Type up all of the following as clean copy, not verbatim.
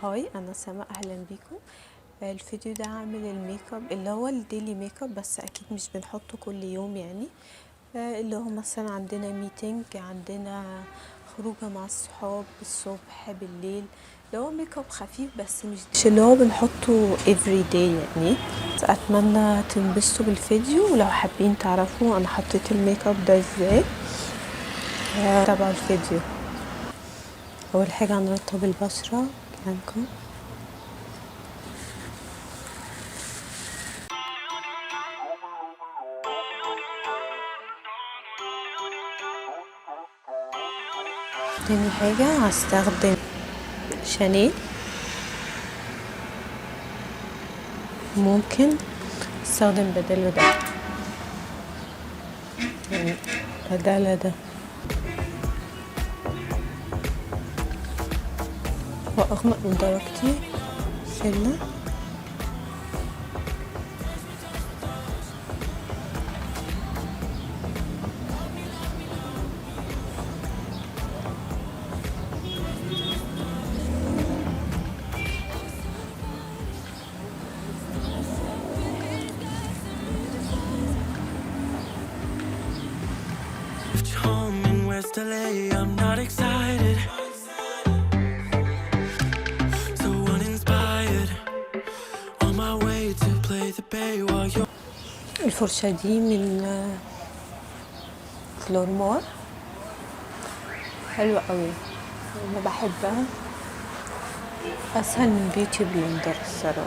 هاي، انا سما، اهلا بيكم. الفيديو ده هعمل الميك اب اللي هو الديلي ميك اب، بس اكيد مش بنحطه كل يوم يعني. اللي هو مثلا عندنا ميتنج، عندنا خروجه مع الصحاب الصبح بالليل، اللي هو ميك اب خفيف، بس مش اللي هو بنحطه every day يعني. اتمنى تنبسطوا بالفيديو، ولو حابين تعرفوا انا حطيت الميك اب ده ازاي تابعوا الفيديو. اول حاجه هنرطب البشره لانكم. تاني حاجة هستخدم شانيل، ممكن استخدم بداله ده يعني بداله ده، واغمق من درجتي سنة. Home in West LA, I'm not excited, so uninspired, on my way to play the bay while you're. الفرشة دي من فلورمار، حلوة قوي، انا بحبها، اسهل من بيوتي بلندر الصراحة.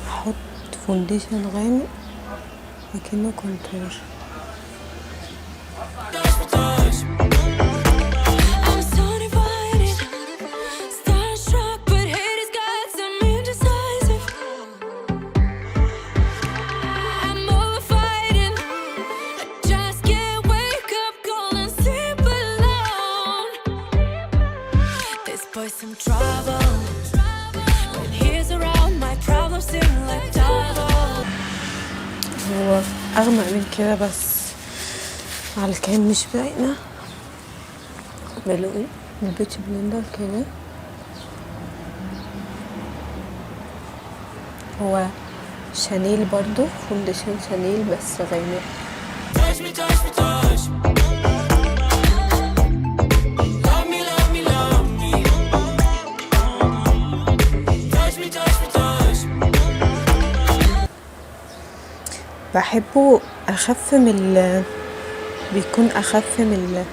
احط فونديشن غامق لكنه كونتور. هو اغمق من كده بس على الكام مش باينه. بلوي من بيوتي بلندر كده، هو شانيل برضو، فونديشن شانيل بس غامق. بحبه اخف من بيكون اخف من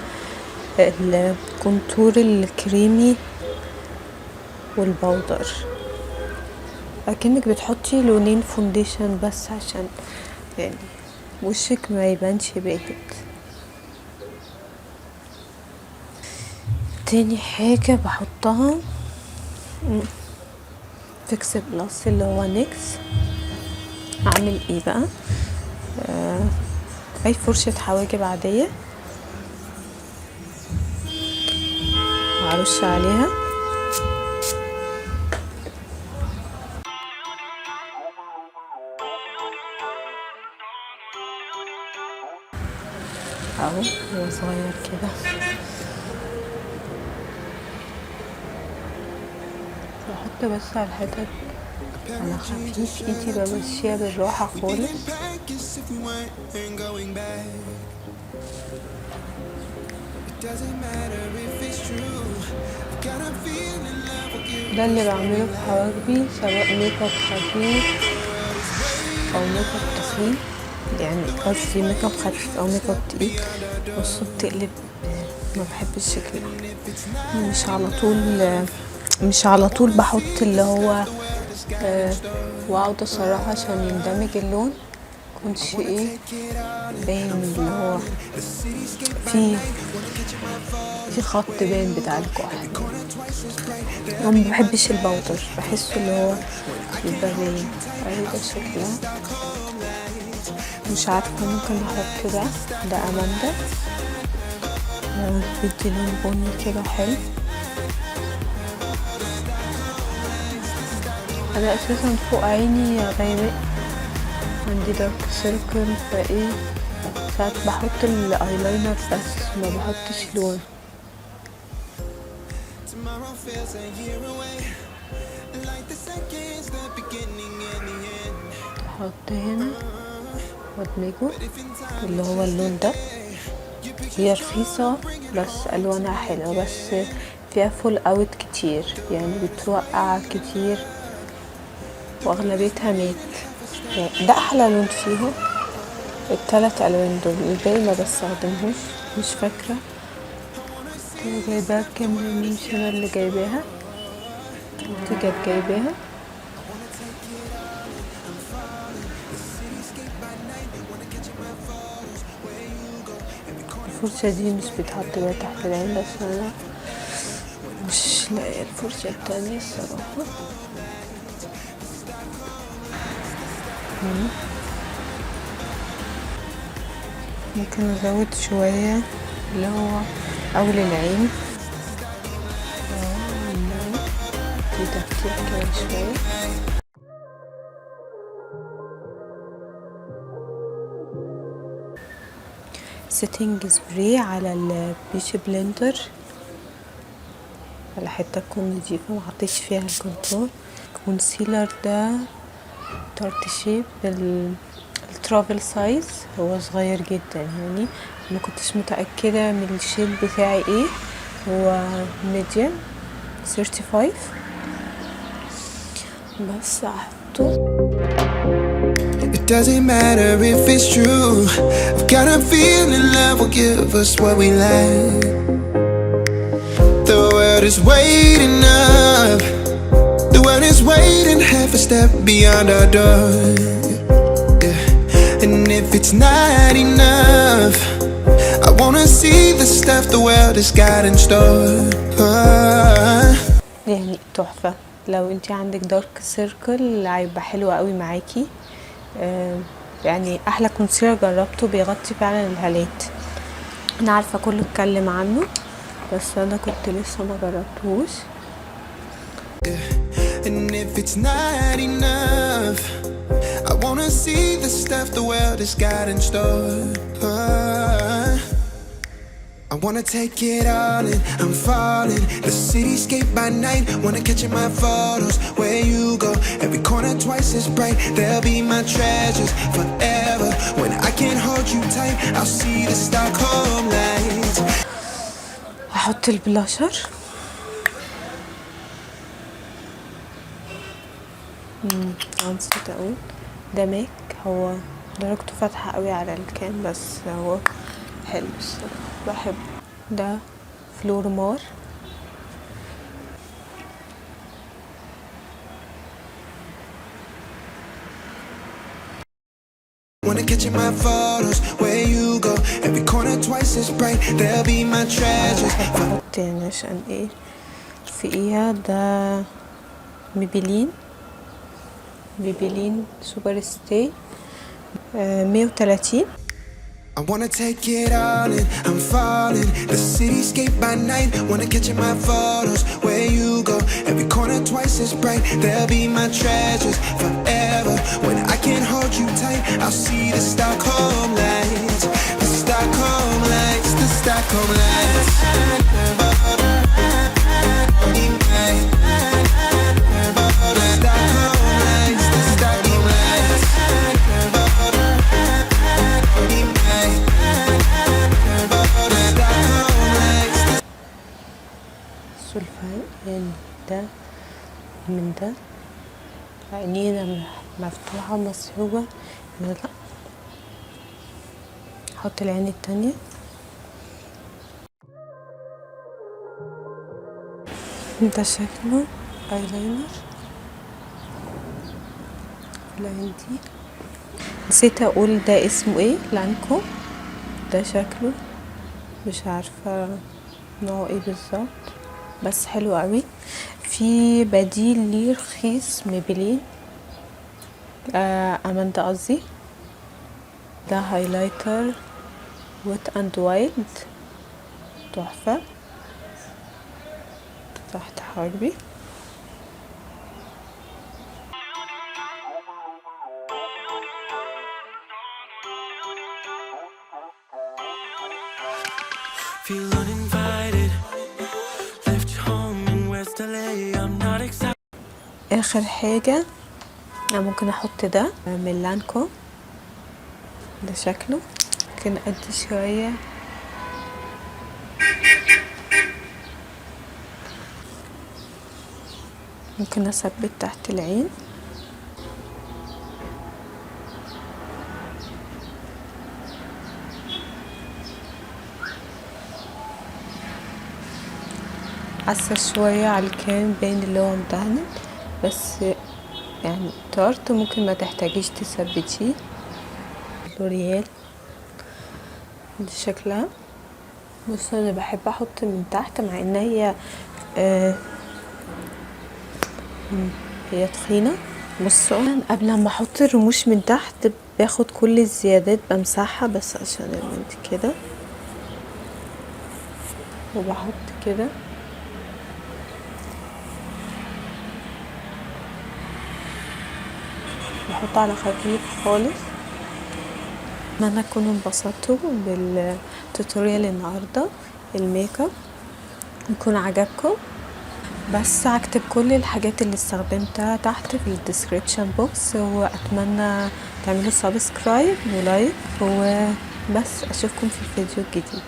الكونتور الكريمي والبودر، اكنك بتحطي لونين فونديشن بس عشان يعني وشك ما يبانش باهت. تاني حاجة بحطها فيكس بلس اللي هو نيكس. اعمل ايه بقى؟ اي فرشة حواجب عادية هرش عليها، اهو هو صغير كده. بحط بس على الحتت على خفيف، ايدي بمشيها بالراحة خالص. ده اللي بعمله في حواجبي، سواء ميك اب خفيف او ميك اب تخين، يعني قصدي ميك اب خفيف او ميك اب تقيل. بصوا بتقلب، ما بحبش شكلها. مش على طول بحط اللي هو واقعد اسرعها عشان يندمج اللون، مكنش ايه باين اللي هو في خط باين بتاع الكحل. انا ما بحبش البودر، بحسه اللي هو يبقى باين. ده شكلها، مش عارفه، ممكن احط ده اماندا، بيدي لون بني كده حلو. انا اساسا فوق عيني غامق، عندي دارك سيركل، فايه ساعات بحط الايلاينر بس ما بحطش لون. احط هنا وادمجه اللي هو اللون ده. هي رخيصة بس الوانها حلوة، بس فيها فول اوت كتير يعني بتوقع كتير واغلبيتها مات. يعني ده احلى لون فيهم الثلاث الوان دول، الباقي ما بستخدمهوش مش فاكرة جايباها بكام، مش انا اللي جايباها، انتي كانت جايباها. الفرشة دي مش بتحط بيها تحت العين، بس انا مش لاقيه الفرشة التانية الصراحة. ممكن ازود شوية اللي هو اول العين في تفتيح كده شوية. سيتنج سبراي على البيش بلندر على حتة تكون نضيفة محطيتش فيها الكونتور. الكونسيلر ده تارت شيب الترافل سايز، هو صغير جدا يعني ما كنتش متأكدة من الشيب بتاعي ايه، هو ميديوم 35 بس احطه. It doesn't matter if it's true. I've got a feeling love will give us what we like. The world is waiting up. The world is waiting half a step beyond our door. Yeah. And if it's not enough, I wanna see the stuff the world has got in store. يعني تحفة. لو انتي عندك دارك سيركل هيبقى حلو قوي معاكي. يعني احلى كونسيلر جربته بيغطي فعلا الهالات. انا عارفة كله اتكلم عنه بس انا كنت لسه ما جربتهوش. And if it's not enough, I wanna see the stuff the world has got in store. I wanna take it all in, I'm falling. The cityscape by night, wanna catch in my photos. Where you go, every corner twice as bright. They'll be my treasures forever. When I can't hold you tight, I'll see the Stockholm lights. هحط البلاشر. نسيت اقول ده ماك، هو درجته فاتحة قوي على الكان بس هو حلو الصراحة بحب. ده فلورمار Wanna catch in my photos, where you go, every corner twice as bright. They'll be my treasures. بحط يعني عشان ايه فوقيها ده ميبلين سوبر ستاي 130. I wanna take it all in, I'm falling. The cityscape by night, wanna catch in my photos. Where you go, every corner twice as bright. They'll be my treasures forever. When I can't hold you tight, I'll see the Stockholm lights. The Stockholm lights, the Stockholm lights. سلفان ده من ده عينينا مفتوحة مسحوبة لا. احط العين التانية. ده شكله ايلاينر العين دي. نسيت اقول ده اسمه ايه، لانكوم. ده شكله مش عارفة نوعه ايه بالظبط بس حلو قوي. في بديل ليه رخيص ميبلين اماندا قصدي. ده هايلايتر ويت اند وايلد تحفة تحت حاجبي. Feel uninvited, left home in West اخر حاجة انا ممكن احط ده من لانكوم، ده شكله. ممكن ادي شوية ممكن اثبت تحت العين. حاسه شويه على الكام باين اللي هو مدهن، بس يعني تارت ممكن ما تحتاجيش تثبتيه. لوريال دي شكلها. بص انا بحب احط من تحت مع ان هي تخينه. بصوا قبل ما احط الرموش من تحت باخد كل الزيادات بمسحها بس عشان البنت كده، وبحط كده بحط على خفيف خالص. اتمنى تكونوا انبسطتوا بالتوتوريال النهارده الميك اب، يكون عجبكم. بس هكتب كل الحاجات اللي استخدمتها تحت في الديسكريبشن بوكس، واتمنى تعملوا سبسكرايب ولايك، وبس اشوفكم في الفيديو الجديد.